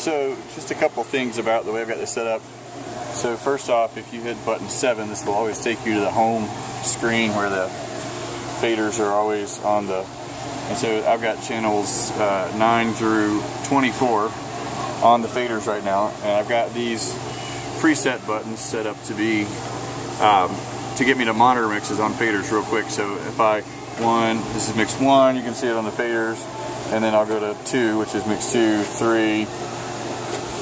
So just a couple things about the way I've got this set up. So first off, if you hit button 7, this will always take you to the home screen where the faders are always on the, and so I've got channels 9 through 24 on the faders right now, and I've got these preset buttons set up to be to get me to monitor mixes on faders real quick. So if this is mix 1, you can see it on the faders, and then I'll go to 2, which is mix 2, 3,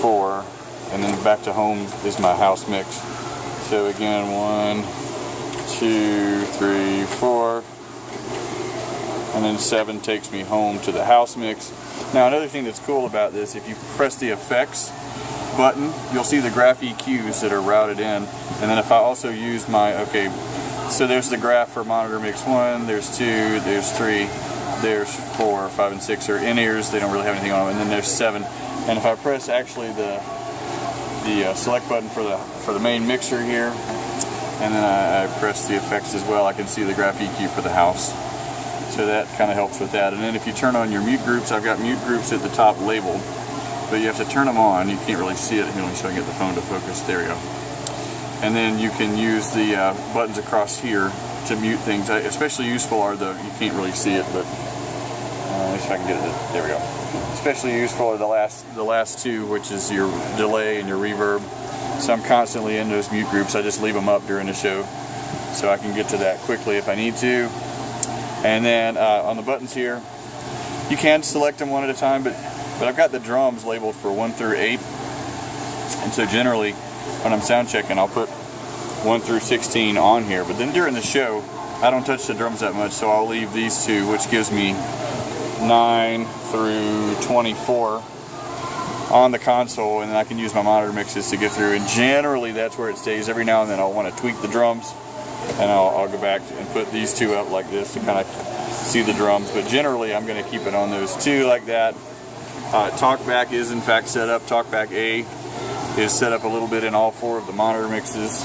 4, and then back to home is my house mix. So again, 1, 2, 3, 4, and then 7 takes me home to the house mix. Now another thing that's cool about this, if you press the effects button, you'll see the graph EQs that are routed in, and then if I also use my, so there's the graph for monitor mix 1, there's 2, there's 3, there's 4, 5, and 6 are in-ears, they don't really have anything on them, and then there's 7. And if I press actually the select button for the main mixer here, and then I press the effects as well, I can see the graph EQ for the house. So that kind of helps with that. And then if you turn on your mute groups, I've got mute groups at the top labeled, but you have to turn them on. You can't really see it here, so I can get the phone to focus. There we go. And then you can use the buttons across here to mute things. Especially useful are you can't really see it, but if I can get it, there we go. Especially useful are the last two, which is your delay and your reverb. So I'm constantly in those mute groups. I just leave them up during the show so I can get to that quickly if I need to. And then on the buttons here, you can select them one at a time, but I've got the drums labeled for 1 through 8. And so generally, when I'm sound checking, I'll put 1 through 16 on here. But then during the show, I don't touch the drums that much, so I'll leave these two, which gives me 9 through 24 on the console, and then I can use my monitor mixes to get through. And generally, that's where it stays. Every now and then, I'll want to tweak the drums, and I'll go back and put these two up like this to kind of see the drums. But generally, I'm going to keep it on those two like that. Talkback is in fact set up. Talkback A is set up a little bit in all 4 of the monitor mixes,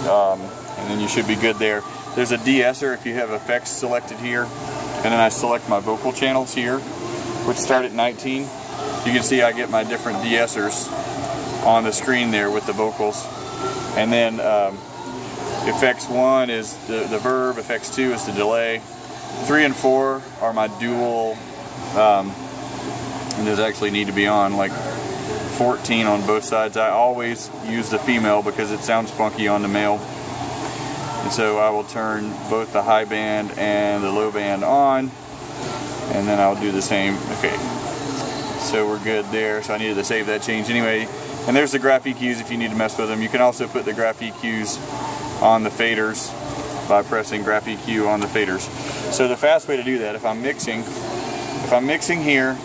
and then you should be good there. There's a de-esser if you have effects selected here, and then I select my vocal channels here, which start at 19. You can see I get my different de-essers on the screen there with the vocals, and then effects 1 is the verb, effects 2 is the delay, 3 and 4 are my dual, and those actually need to be on like 14 on both sides. I always use the female because it sounds funky on the male, and so I will turn both the high band and the low band on, and then I'll do the same. Okay, so we're good there. So I needed to save that change anyway. And there's the graph EQs if you need to mess with them. You can also put the graph EQs on the faders by pressing graph EQ on the faders. So the fast way to do that, if I'm mixing here,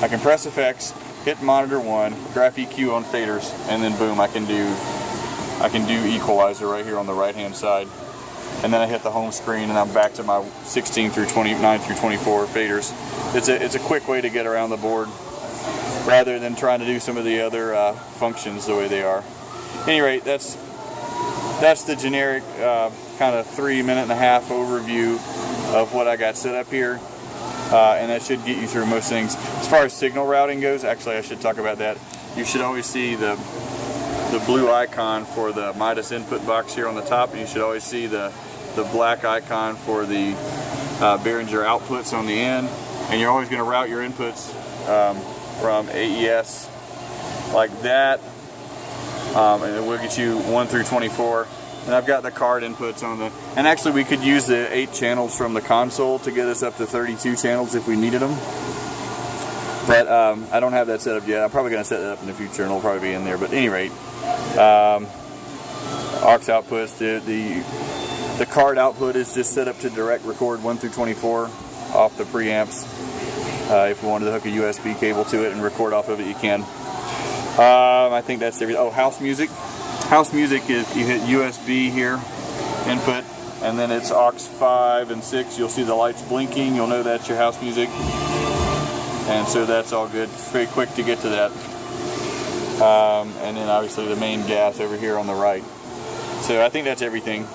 I can press effects, hit monitor 1, graph EQ on faders, and then boom, I can do equalizer right here on the right hand side. And then I hit the home screen and I'm back to my 16 through 29 through 24 faders. It's a quick way to get around the board rather than trying to do some of the other functions the way they are. At any rate, that's the generic kind of 3.5-minute overview of what I got set up here, and that should get you through most things. As far as signal routing goes, actually I should talk about that. You should always see the blue icon for the Midas input box here on the top, and you should always see the black icon for the Behringer outputs on the end, and you're always going to route your inputs from AES like that, and it will get you 1 through 24. And I've got the card inputs on the, and actually we could use the 8 channels from the console to get us up to 32 channels if we needed them. But I don't have that set up yet. I'm probably going to set that up in the future, and it'll probably be in there. But at any rate, aux outputs, the card output is just set up to direct record 1 through 24 off the preamps. If you wanted to hook a USB cable to it and record off of it, you can. I think that's everything. Oh, house music. House music is, you hit USB here, input, and then it's aux 5 and 6. You'll see the lights blinking. You'll know that's your house music. And so that's all good. It's very quick to get to that. And then obviously the main gas over here on the right. So I think that's everything.